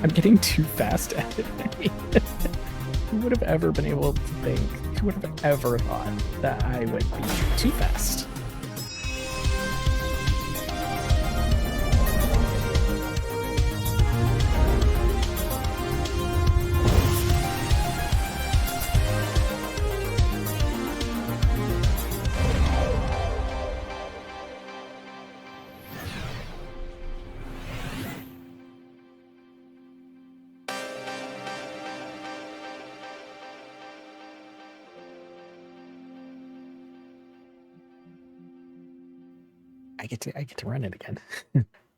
I'm getting too fast at it. Who would have ever been able to think? Who would have ever thought that I would be too fast? I get to run it again.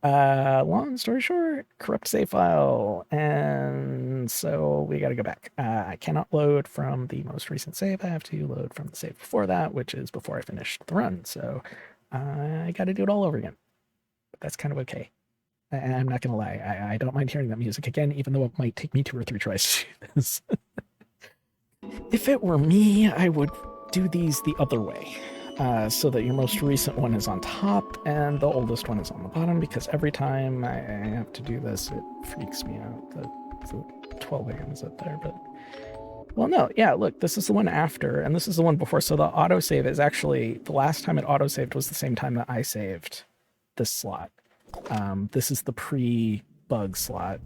Long story short, corrupt save file, and so we got to go back. I cannot load from the most recent save. I have to load from the save before that, which is before I finished the run. So I got to do it all over again. But that's kind of okay. I'm not gonna lie. I don't mind hearing that music again, even though it might take me 2 or 3 tries to do this. If it were me, I would do these the other way. So that your most recent one is on top and the oldest one is on the bottom, because every time I have to do this, it freaks me out that the 12 a.m. is up there. But, well, no, yeah, look, this is the one after, and this is the one before. So the autosave is actually, the last time it autosaved was the same time that I saved this slot. This is the pre-bug slot.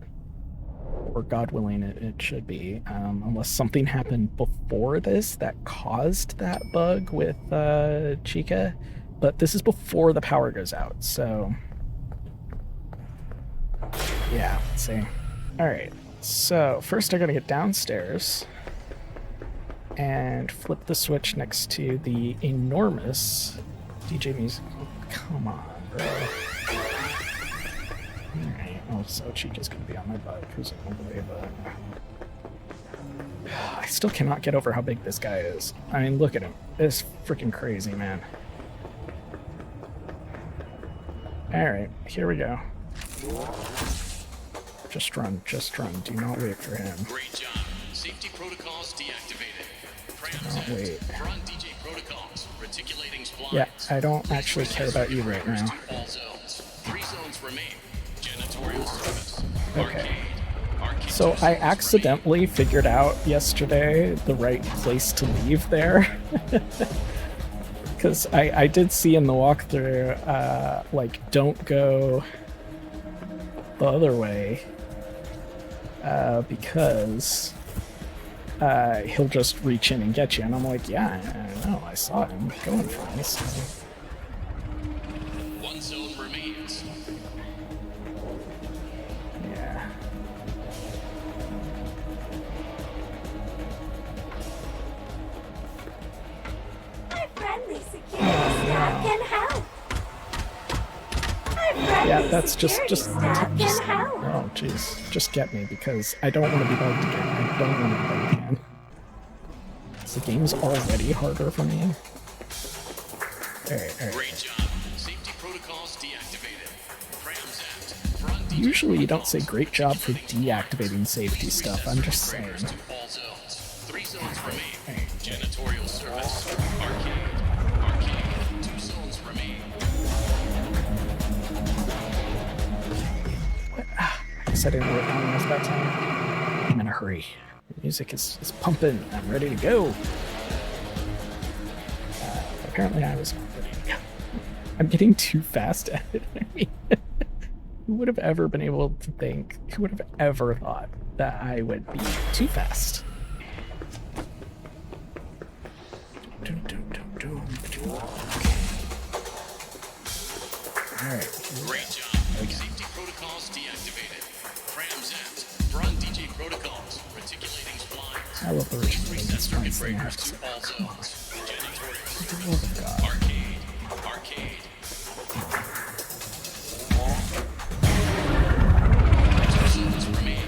Or God willing, it should be, unless something happened before this that caused that bug with Chica. But this is before the power goes out, so yeah, let's see. All right, so first I gotta get downstairs and flip the switch next to the enormous DJ music. Oh, come on, bro. Alright, oh, so Chica's gonna be on my butt, presumably, but I still cannot get over how big this guy is. I mean, look at him. It's freaking crazy, man. Alright, here we go. Just run, do not wait for him. Great job. Safety protocols deactivated. Do not wait. Front DJ protocols. Reticulating splines. Yeah, I don't actually care about you right now. All zones. 3 zones remain. Janitorial service. Okay. So I accidentally figured out yesterday the right place to leave there. Because I did see in the walkthrough, like, don't go the other way. Because he'll just reach in and get you. And I'm like, yeah, I know, I saw him going for me. So. 1 zone remains. Yeah. My friendly security staff can help. Yeah, that's just staff can help. Oh, jeez. Just get me, because I don't want to be bugged again. I don't want to be bugged again. The game's already harder for me. Alright. Great job. Safety protocols deactivated. Prams act. Front DJ Usually you don't say great job for deactivating safety stuff. I'm just saying. to all zones. 3 zones remain. Janitorial service. Arcade. 2 zones remain. What? I guess I didn't write down enough that time. I'm in a hurry. The music is pumping. I'm ready to go. Apparently I was not ready to go. I'm getting too fast at it. Who would have ever been able to think? Who would have ever thought that I would be too fast? Alright. Great job. Safety protocols deactivated. Prams act. Front DJ protocols. Reticulating splines. I love the original Reset circuit splines thing. breakers to all zones. Janitorial Oh, service. God. Arcade. 2 zones remain.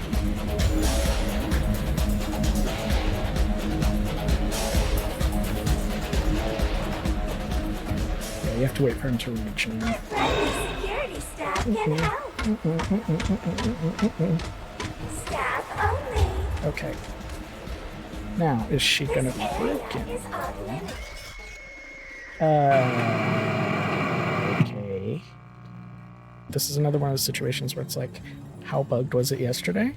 Yeah, you have to wait for him to reach in. My friendly security staff can help. Staff only. Okay. Now, is she gonna be broken? Is on limit. Okay. This is another one of those situations where it's like, How bugged was it yesterday?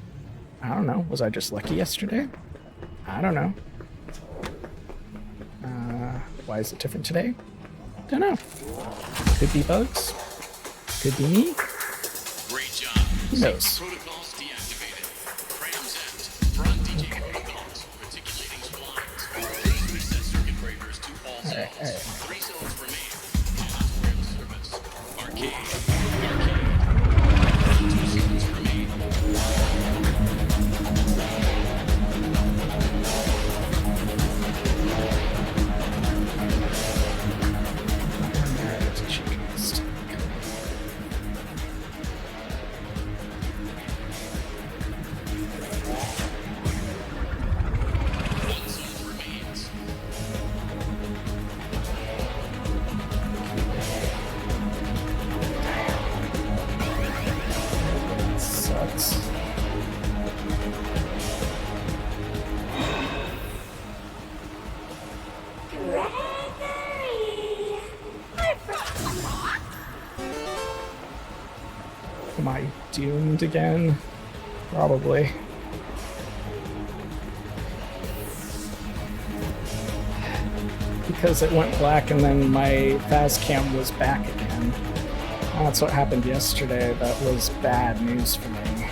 I don't know. Was I just lucky yesterday? I don't know. Why is it different today? Don't know. Could be bugs. Could be me. Great job. Who knows? Safety protocols deactivated. Crams out. Broad DJ protocols. Reticulating splines. Please reset circuit breakers to all zones. All right. 3 zones remain. Tutorial service. Arcade. Arcade. 2 zones remain. Alright, Chica, stick. One zone remains. Sucks. Gregory! My friend. Am I doomed again? Probably. Because it went black and then my fast cam was back again. That's what happened yesterday. That was bad news for me.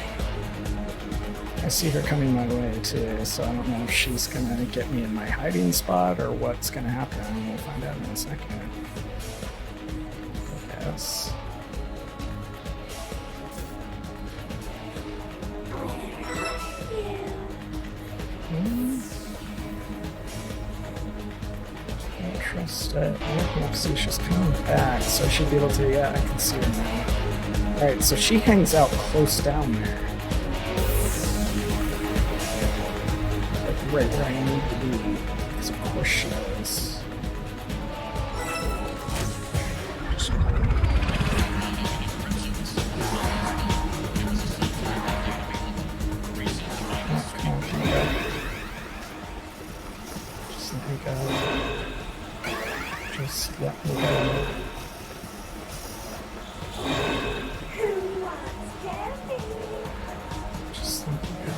I see her coming my way too, so I don't know if she's gonna get me in my hiding spot or what's gonna happen. We'll find out in a second. Yes. Don't trust it. Let's see, she's coming back, so I should be able to. Yeah, I can see her now. Alright, so she hangs out close down there. Like right where I need to be. Because of course she does. Oh, come on, come on. Just let me go. Just let me go. Who wants candy? Just let me go.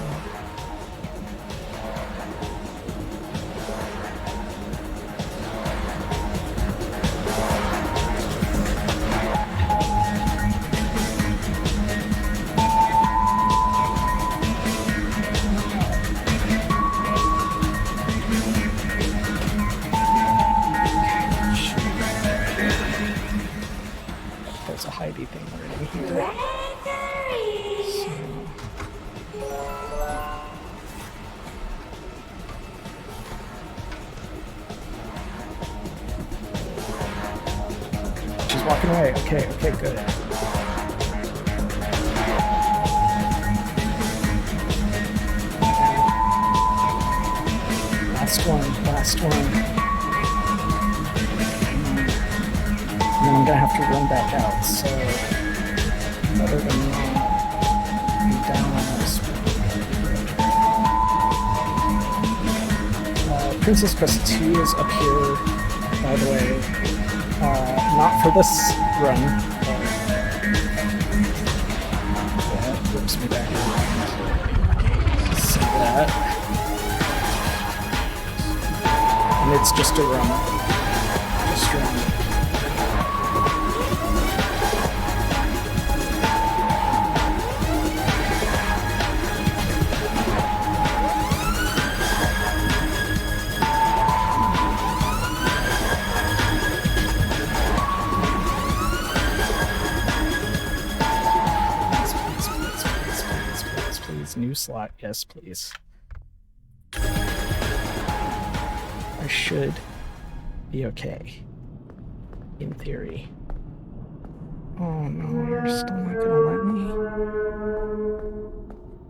There's a hidey thing already here. Gregory! She's walking away. Okay, okay, good. Last one, last one. And then I'm gonna have to run back out, so better than not be down on this one. Princess Quest 2 is up here, by the way. Not for this run, but yeah, it whips me back around. See that. And it's just a run. Just run. New slot, yes, please. I should be okay, in theory. Oh no, you're still not gonna let me.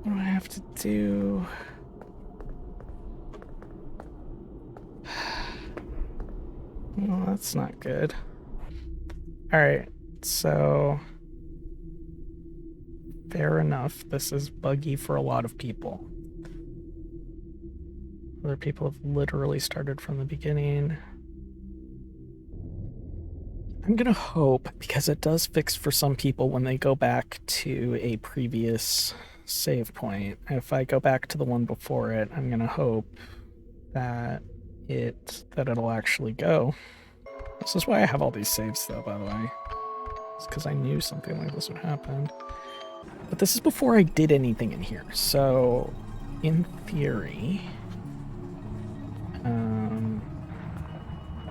What do I have to do? Well, that's not good. Alright, so fair enough. This is buggy for a lot of people. Other people have literally started from the beginning. I'm gonna hope, because it does fix for some people when they go back to a previous save point. If I go back to the one before it, I'm gonna hope that it'll actually go. This is why I have all these saves, though, by the way. It's because I knew something like this would happen. But this is before I did anything in here, so in theory,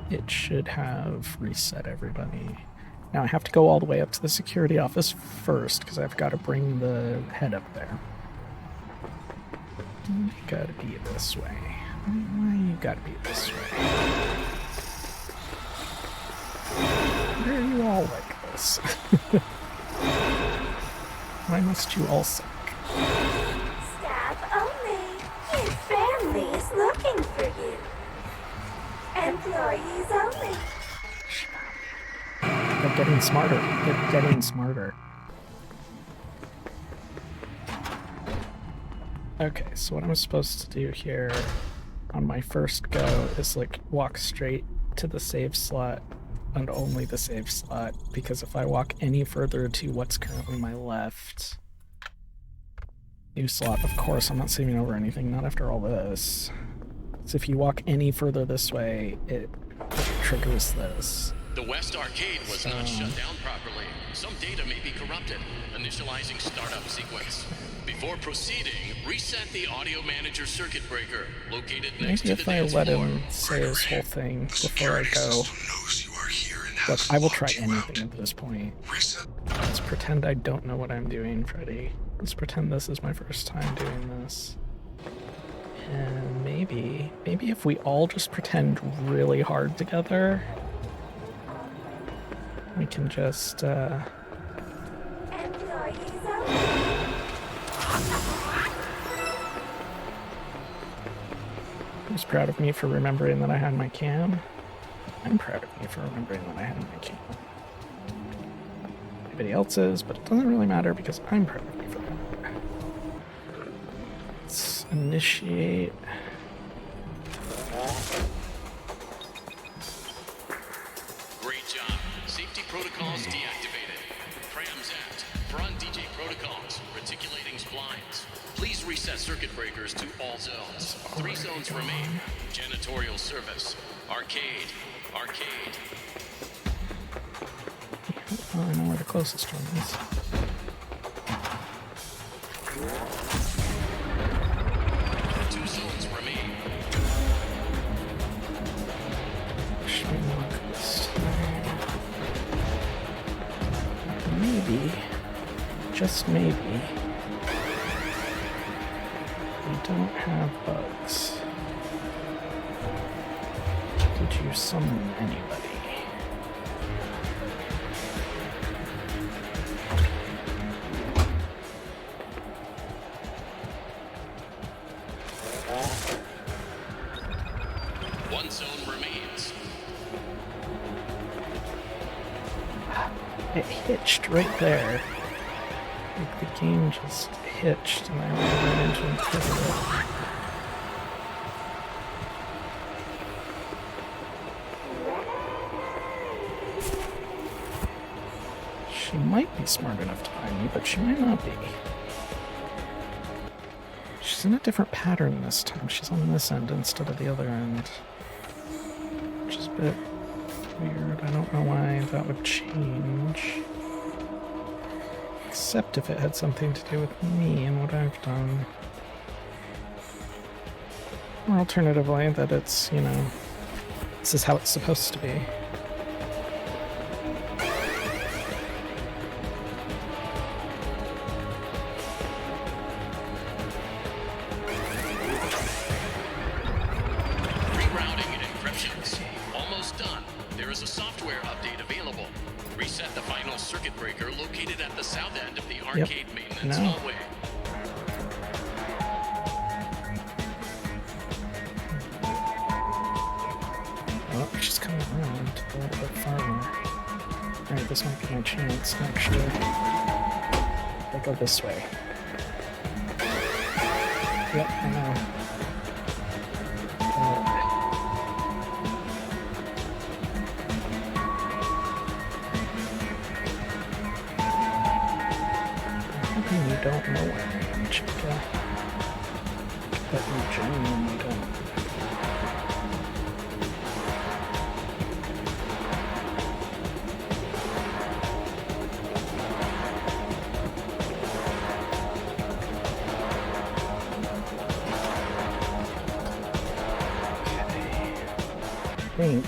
it should have reset everybody. Now I have to go all the way up to the security office first, because I've got to bring the head up there. You gotta be this way. Why you gotta be this way? Why are you all like this? Why must you all suck? Staff only. Your family is looking for you. Employees only. They're getting smarter. They're getting smarter. Okay, so what I'm supposed to do here on my first go is like walk straight to the save slot and only the save slot, because if I walk any further to what's currently my left new slot, of course I'm not saving over anything, not after all this. So if you walk any further this way, it triggers this. The West Arcade was not shut down properly. Some data may be corrupted. Initializing startup sequence. Before proceeding, reset the audio manager circuit breaker located next Maybe to if the I dance let floor. him say his whole thing before I go. Knows you are here and Look, has I will try locked you anything out. at this point. Reset. Let's pretend I don't know what I'm doing, Freddy. Let's pretend this is my first time doing this. And maybe if we all just pretend really hard together, we can just, Employees only. Who's proud of me for remembering that I had my cam? I'm proud of me for remembering that I had my cam. Everybody else is, but it doesn't really matter because I'm proud of me for that. Let's initiate. Great job. Safety protocols deactivated. Prams Act. Front DJ protocols. Reticulating splines. Please reset circuit breakers to all zones. 3 zones remain. Janitorial service. Arcade. Arcade. Oh, I know where the closest one is. Two zones remain. Should we walk this way? Maybe, just maybe, we don't have bugs. Did you summon anybody? One zone remains. It hitched right there. Like the game just hitched and I ran into an inhibitor. She might be smart enough to find me, but she might not be. She's in a different pattern this time. She's on this end instead of the other end. Which is a bit weird. I don't know why that would change. Except if it had something to do with me and what I've done. Or alternatively, that it's, you know, this is how it's supposed to be. Rerouting and encryptions. Almost done. There is a software update available. Reset the final circuit breaker located at the south end of the arcade maintenance No. hallway. Oh, she's coming around a little bit farther. Alright, this might be my chance, actually. I go this way. Yep, I know. don't know where I am, Chica. But you genuinely don't. I think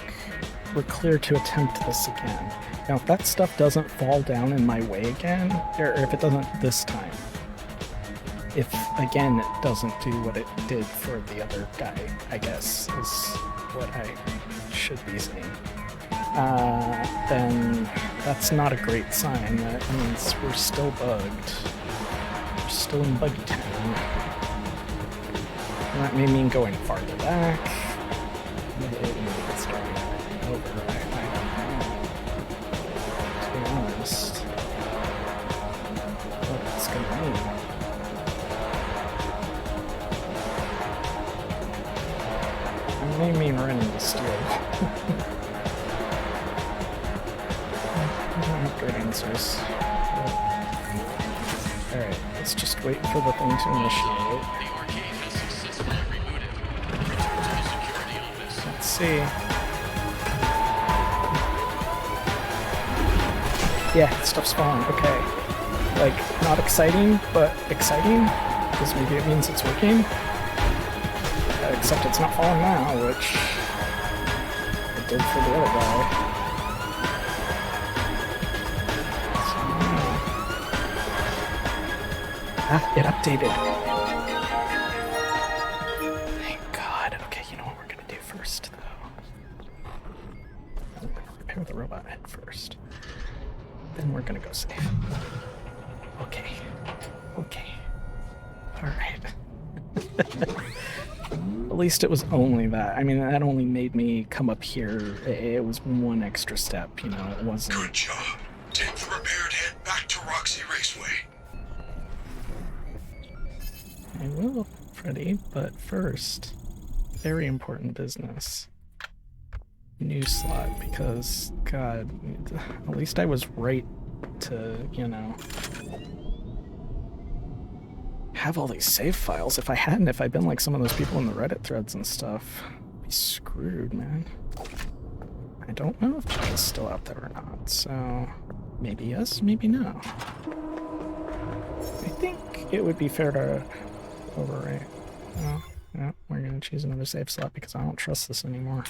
we're clear to attempt this again. Now, if that stuff doesn't fall down in my way again, or if it doesn't this time, if, again, it doesn't do what it did for the other guy, I guess, is what I should be saying, then that's not a great sign. That means we're still bugged. We're still in Buggy Town. And that may mean going farther back. Maybe it's starting everything over. I don't know. To be honest, what it's gonna mean. It may mean running the steel. I don't have great answers. Alright, let's just wait for the thing to initiate. The arcade has successfully rebooted. Return to the security office. Let's see. Yeah, stuff's falling. Okay. Like, not exciting, but exciting, because maybe it means it's working. Except it's not falling now, which it did for the other guy. It updated. Thank God. Okay, you know what we're gonna do first, though? We're gonna repair the robot head first. Then we're gonna go save. Okay. Okay. Alright. At least it was only that. I mean, that only made me come up here. It was one extra step, you know, it wasn't... Good job. Take the repaired head back to Roxy Raceway. I will, Freddy, but first, very important business. New slot, because, God, at least I was right to, you know, have all these save files. If I hadn't, if I'd been like some of those people in the Reddit threads and stuff, I'd be screwed, man. I don't know if Chica's still out there or not, so maybe yes, maybe no. I think it would be fair to overwrite. Oh, yeah, we're gonna choose another save slot because I don't trust this anymore.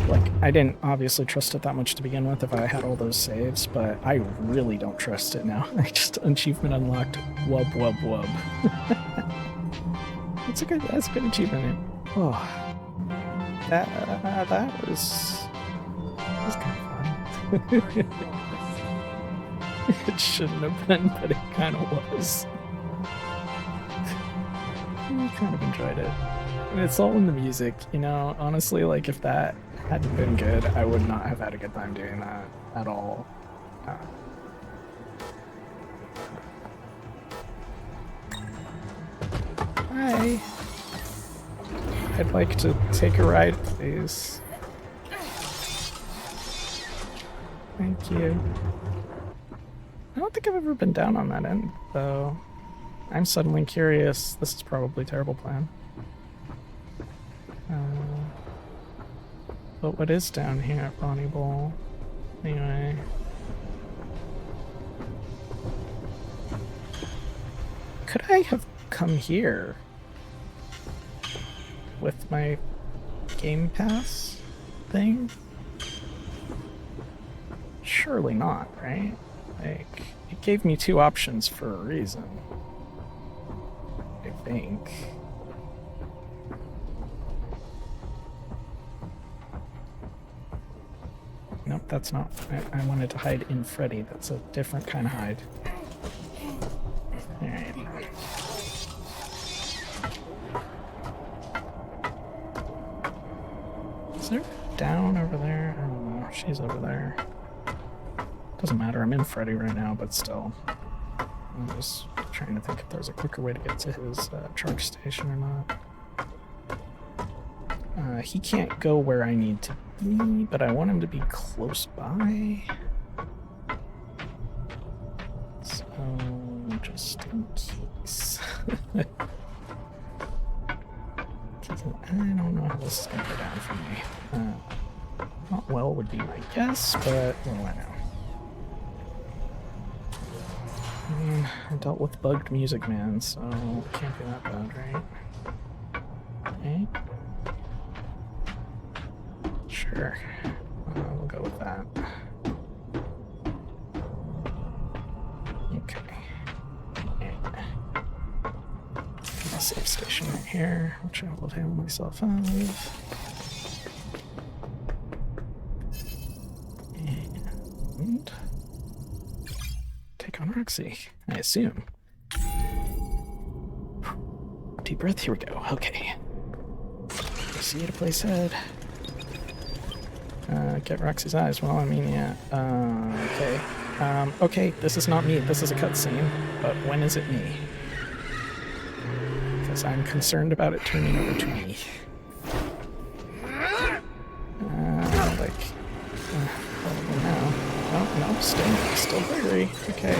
Like, I didn't obviously trust it that much to begin with if I had all those saves, but I really don't trust it now. I just achievement unlocked. Wub wub wub. That's a good achievement. Oh, that was kind of fun. It shouldn't have been, but it kind of was. I kind of enjoyed it. And it's all in the music, you know. Honestly, like, if that hadn't been good, I would not have had a good time doing that at all. Hi. I'd like to take a ride, please. Thank you. I don't think I've ever been down on that end, though. I'm suddenly curious. This is probably a terrible plan. But what is down here at Ronnie Bowl? Anyway. Could I have come here with my Game Pass thing? Surely not, right? Like, it gave me two options for a reason. I think. Nope, that's not. I wanted to hide in Freddy. That's a different kind of hide. Alright. Is there down over there? I don't know. She's over there. Doesn't matter. I'm in Freddy right now, but still. I'm just trying to think if there's a quicker way to get to his charge station or not. He can't go where I need to be, but I want him to be close by. case. I don't know how this is going to go down for me. Not well would be my guess, but what do I know? I mean, I dealt with bugged Music Man, so it can't be that bad, right? Okay. Sure. We'll go with that. Okay. A safe station right here, which I will avail myself of. And take on Roxy, I assume. Deep breath, here we go. Okay. See you to place head. Get Roxy's eyes. Well, I mean, yeah. Okay. Okay, this is not me. This is a cutscene. But when is it me? Because I'm concerned about it turning over to me. Probably now. Oh, no, still Gregory. Okay.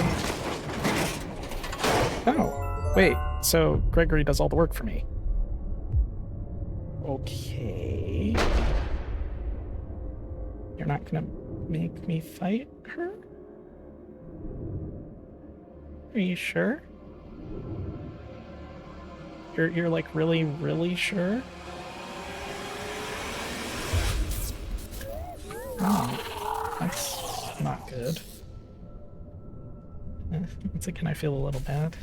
Oh, wait. So Gregory does all the work for me. Okay. You're not gonna make me fight her? Are you sure? You're like really sure? Oh, that's not good. Once again, I feel a little bad.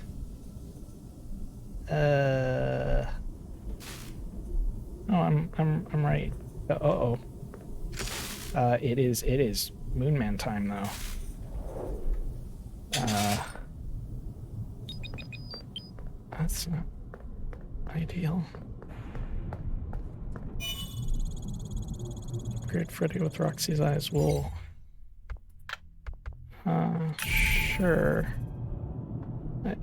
Oh, I'm right. Uh-oh. It is Moonman time, though. That's not ideal. Upgrade Freddy with Roxy's eyes will... sure.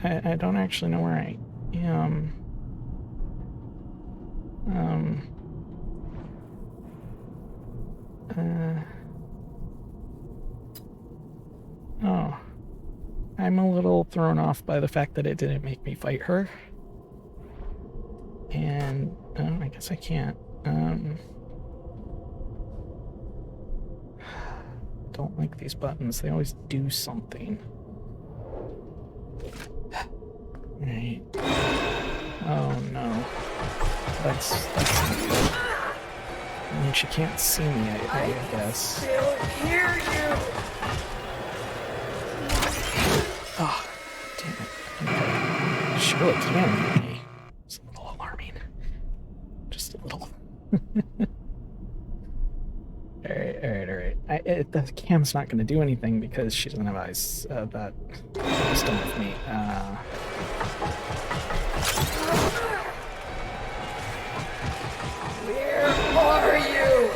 I don't actually know where I am. Oh. I'm a little thrown off by the fact that it didn't make me fight her. And, I guess I can't. Don't like these buttons. They always do something. Right. Oh no. That's not good. I mean, she can't see me, I guess. Still hear you. Oh, damn it. Okay. She really can hear me. It's a little alarming. Just a little. Alright. The cam's not going to do anything because she doesn't have eyes that is done with me. Where are you?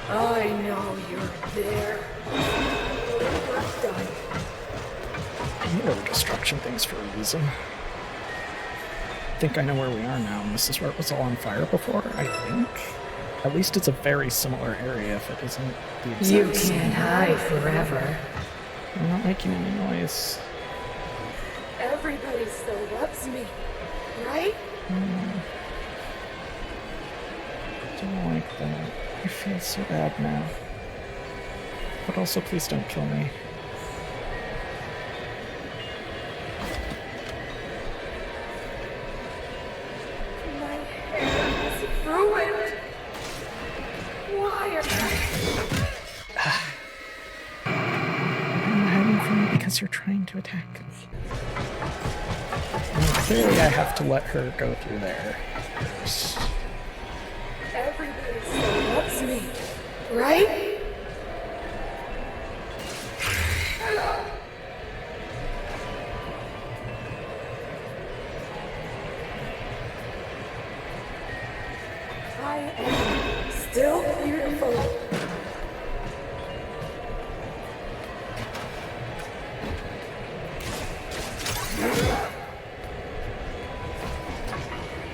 I know you're there. We're done. I knew there were destruction things for a reason. I think I know where we are now, and this is where it was all on fire before, I think. At least it's a very similar area if it isn't the exact You same. can't hide forever. I'm not making any noise. Everybody still loves me, right? I don't like that. I feel so bad now. But also, please don't kill me. My hair is ruined. Why are I'm hiding from you because you're trying to attack me. I mean, clearly I have to let her go through there first. everybody still loves me, right? I am still beautiful.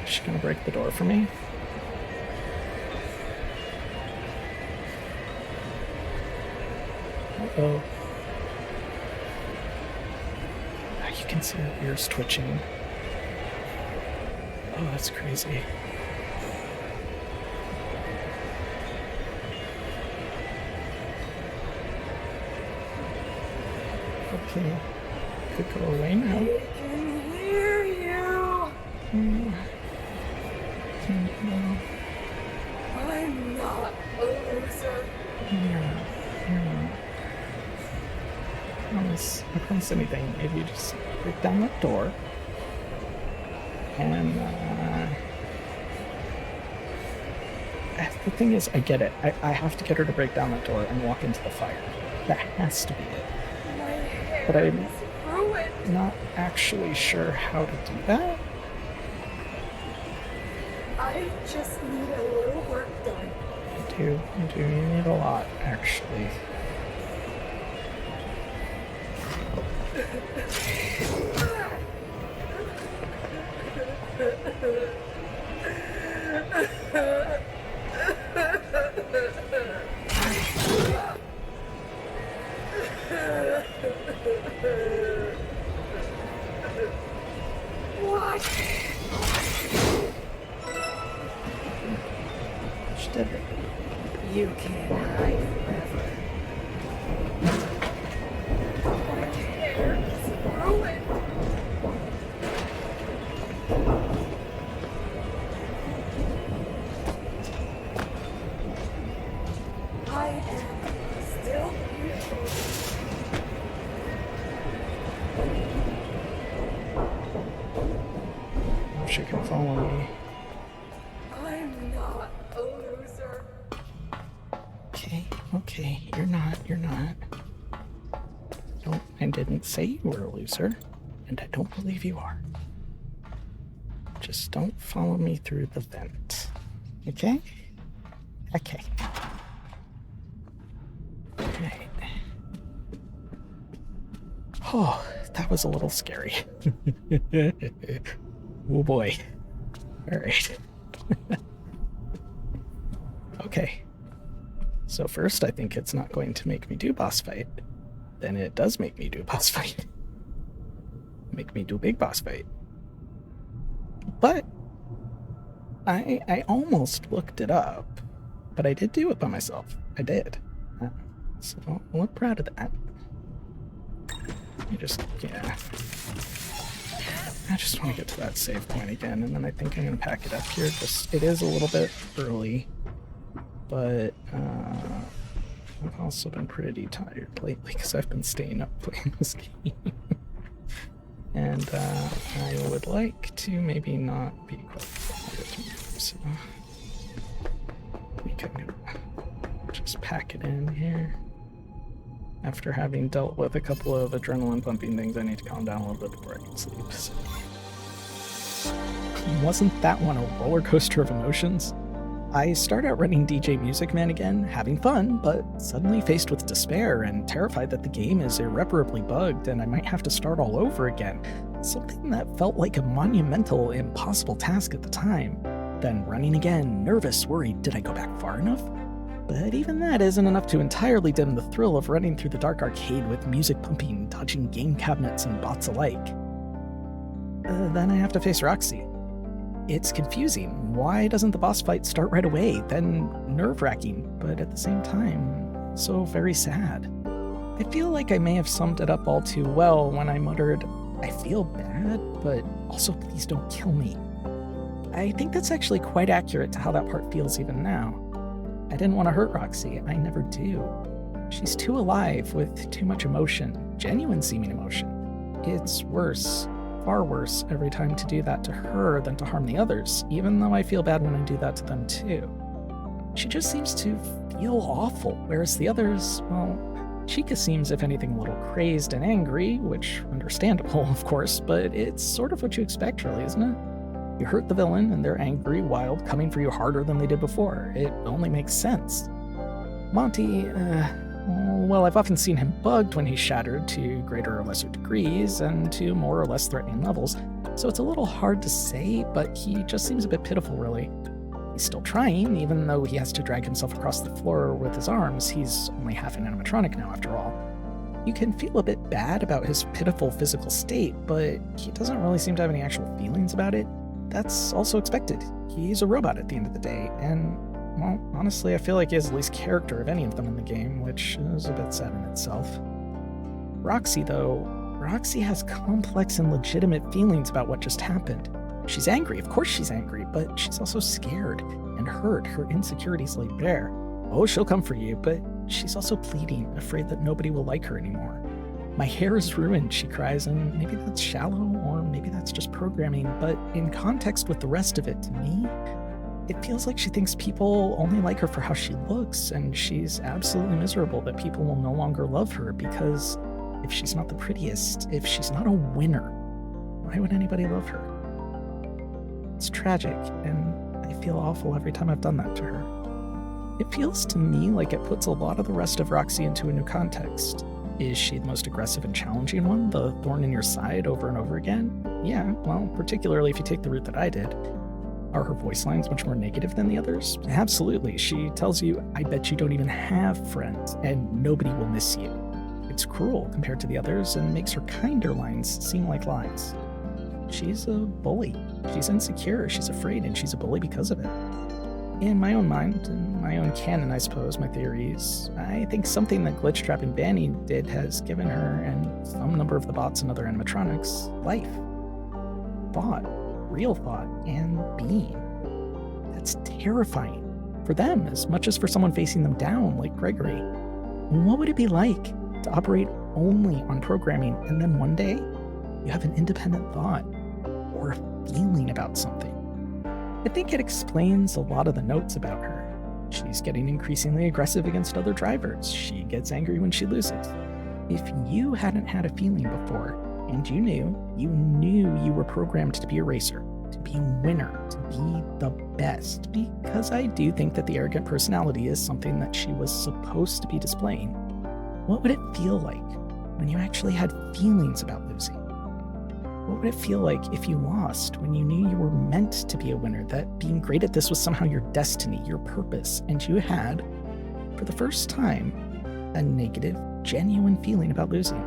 Is she gonna break the door for me? Uh-oh. You can see her ears twitching. Oh, that's crazy. Okay. Could go away now. I can hear you. No. I'm not a loser. You're not. I promise anything. If you just break down that door and the thing is, I get it. I have to get her to break down that door and walk into the fire. That has to be it. My hair But I'm is ruined. not actually sure how to do that. I just need a little work done. You do. You need a lot, actually. What? She did it. You can't hide forever. My hair is ruined. I am still beautiful. If she can follow me. I'm not a loser. Okay, you're not. I didn't say you were a loser, and I don't believe you are. Just don't follow me through the vent. Okay? Okay. Alright. Oh, that was a little scary. Oh boy. Alright. Okay. So first I think it's not going to make me do boss fight. Then it does make me do boss fight. Make me do big boss fight. But I almost looked it up, but I did do it by myself. I did. So I'm not proud of that. Yeah. I just want to get to that save point again, and then I think I'm going to pack it up here. It is a little bit early, but I've also been pretty tired lately because I've been staying up playing this game. And I would like to maybe not be quite tired, so I think I'm gonna just pack it in here. After having dealt with a couple of adrenaline pumping things, I need to calm down a little bit before I can sleep. So. Wasn't that one a roller coaster of emotions? I start out running DJ Music Man again, having fun, but suddenly faced with despair and terrified that the game is irreparably bugged and I might have to start all over again. Something that felt like a monumental, impossible task at the time. Then running again, nervous, worried, did I go back far enough? But even that isn't enough to entirely dim the thrill of running through the dark arcade with music pumping, dodging game cabinets and bots alike. Then I have to face Roxy. It's confusing. Why doesn't the boss fight start right away? Then nerve-wracking, but at the same time, so very sad. I feel like I may have summed it up all too well when I muttered, I feel bad, but also please don't kill me. I think that's actually quite accurate to how that part feels even now. I didn't want to hurt Roxy, I never do. She's too alive with too much emotion, genuine seeming emotion. It's worse, far worse, every time to do that to her than to harm the others, even though I feel bad when I do that to them too. She just seems to feel awful, whereas the others, well, Chica seems, if anything, a little crazed and angry, which understandable, of course, but it's sort of what you expect, really, isn't it? You hurt the villain, and they're angry, wild, coming for you harder than they did before. It only makes sense. Monty, well, I've often seen him bugged when he's shattered to greater or lesser degrees, and to more or less threatening levels, so it's a little hard to say, but he just seems a bit pitiful, really. He's still trying, even though he has to drag himself across the floor with his arms. He's only half an animatronic now, after all. You can feel a bit bad about his pitiful physical state, but he doesn't really seem to have any actual feelings about it. That's also expected. He's a robot at the end of the day, and, well, honestly, I feel like he has the least character of any of them in the game, which is a bit sad in itself. Roxy, though, Roxy has complex and legitimate feelings about what just happened. She's angry, of course she's angry, but she's also scared and hurt. Her insecurities lay bare. Oh, she'll come for you, but she's also pleading, afraid that nobody will like her anymore. My hair is ruined, she cries, and maybe that's shallow, or maybe that's just programming, but in context with the rest of it, to me, it feels like she thinks people only like her for how she looks, and she's absolutely miserable that people will no longer love her because if she's not the prettiest, if she's not a winner, why would anybody love her? It's tragic, and I feel awful every time I've done that to her. It feels to me like it puts a lot of the rest of Roxy into a new context. Is she the most aggressive and challenging one, the thorn in your side over and over again? Yeah, well, particularly if you take the route that I did. Are her voice lines much more negative than the others? Absolutely. She tells you, I bet you don't even have friends, and nobody will miss you. It's cruel compared to the others and makes her kinder lines seem like lies. She's a bully. She's insecure, she's afraid, and she's a bully because of it. In my own mind, in my own canon, I suppose, my theories, I think something that Glitchtrap and Banny did has given her, and some number of the bots and other animatronics, life. Thought. Real thought. And being. That's terrifying. For them, as much as for someone facing them down, like Gregory. What would it be like to operate only on programming, and then one day, you have an independent thought, or a feeling about something? I think it explains a lot of the notes about her. She's getting increasingly aggressive against other drivers. She gets angry when she loses. If you hadn't had a feeling before, and you knew you were programmed to be a racer, to be a winner, to be the best, because I do think that the arrogant personality is something that she was supposed to be displaying, what would it feel like when you actually had feelings about losing? What would it feel like if you lost when you knew you were meant to be a winner, that being great at this was somehow your destiny, your purpose, and you had, for the first time, a negative, genuine feeling about losing?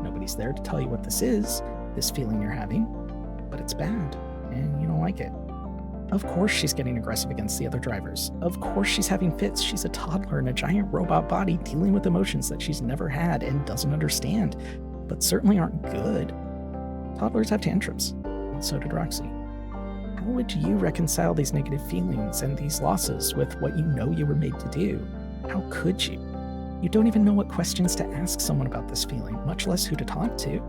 Nobody's there to tell you what this is, this feeling you're having, but it's bad, and you don't like it. Of course she's getting aggressive against the other drivers. Of course she's having fits. She's a toddler in a giant robot body dealing with emotions that she's never had and doesn't understand, but certainly aren't good. Toddlers have tantrums, and so did Roxy. How would you reconcile these negative feelings and these losses with what you know you were made to do? How could you? You don't even know what questions to ask someone about this feeling, much less who to talk to.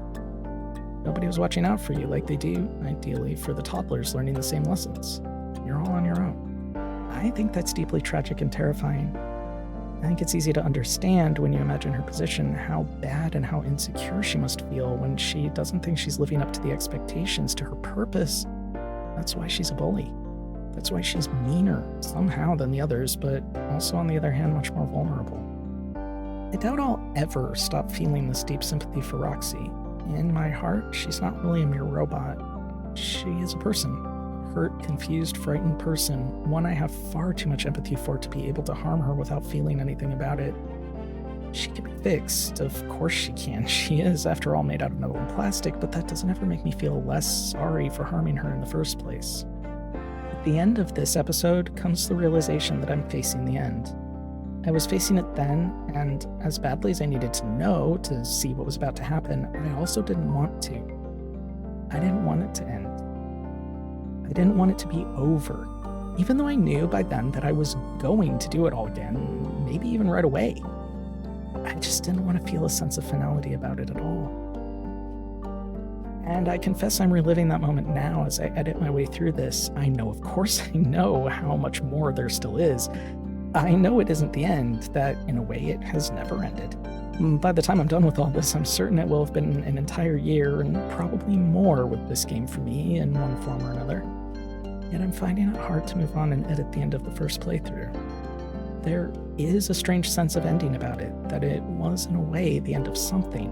Nobody was watching out for you like they do, ideally, for the toddlers learning the same lessons. You're all on your own. I think that's deeply tragic and terrifying. I think it's easy to understand when you imagine her position, how bad and how insecure she must feel when she doesn't think she's living up to the expectations, to her purpose. That's why she's a bully. That's why she's meaner, somehow, than the others, but also, on the other hand, much more vulnerable. I doubt I'll ever stop feeling this deep sympathy for Roxy. In my heart, she's not really a mere robot. She is a person. Hurt, confused, frightened person, one I have far too much empathy for to be able to harm her without feeling anything about it. She can be fixed, of course she can. She is, after all, made out of metal and plastic, but that doesn't ever make me feel less sorry for harming her in the first place. At the end of this episode comes the realization that I'm facing the end. I was facing it then, and as badly as I needed to know to see what was about to happen, I also didn't want to. I didn't want it to end. I didn't want it to be over, even though I knew by then that I was going to do it all again, maybe even right away. I just didn't want to feel a sense of finality about it at all. And I confess I'm reliving that moment now as I edit my way through this. I know, of course I know how much more there still is. I know it isn't the end, that in a way it has never ended. By the time I'm done with all this, I'm certain it will have been an entire year and probably more with this game for me in one form or another. Yet I'm finding it hard to move on and edit the end of the first playthrough. There is a strange sense of ending about it, that it was in a way the end of something.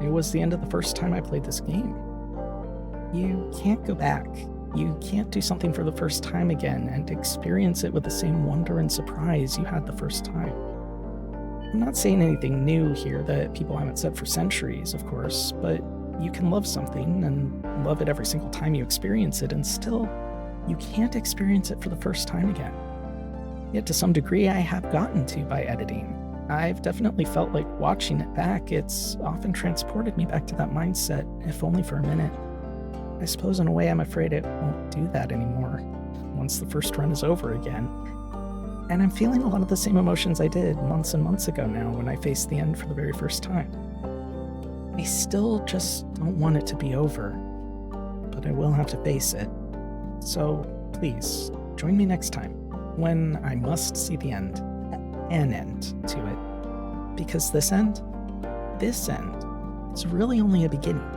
It was the end of the first time I played this game. You can't go back. You can't do something for the first time again and experience it with the same wonder and surprise you had the first time. I'm not saying anything new here that people haven't said for centuries, of course, but you can love something and love it every single time you experience it, and still, you can't experience it for the first time again. Yet to some degree, I have gotten to by editing. I've definitely felt like watching it back, it's often transported me back to that mindset, if only for a minute. I suppose in a way I'm afraid it won't do that anymore, once the first run is over again. And I'm feeling a lot of the same emotions I did months and months ago now when I faced the end for the very first time. I still just don't want it to be over, but I will have to face it. So please, join me next time, when I must see the end, an end to it. Because this end, it's really only a beginning.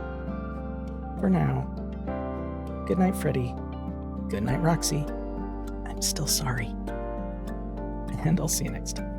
For now, good night, Freddy. Good night, Roxy. I'm still sorry. And I'll see you next time.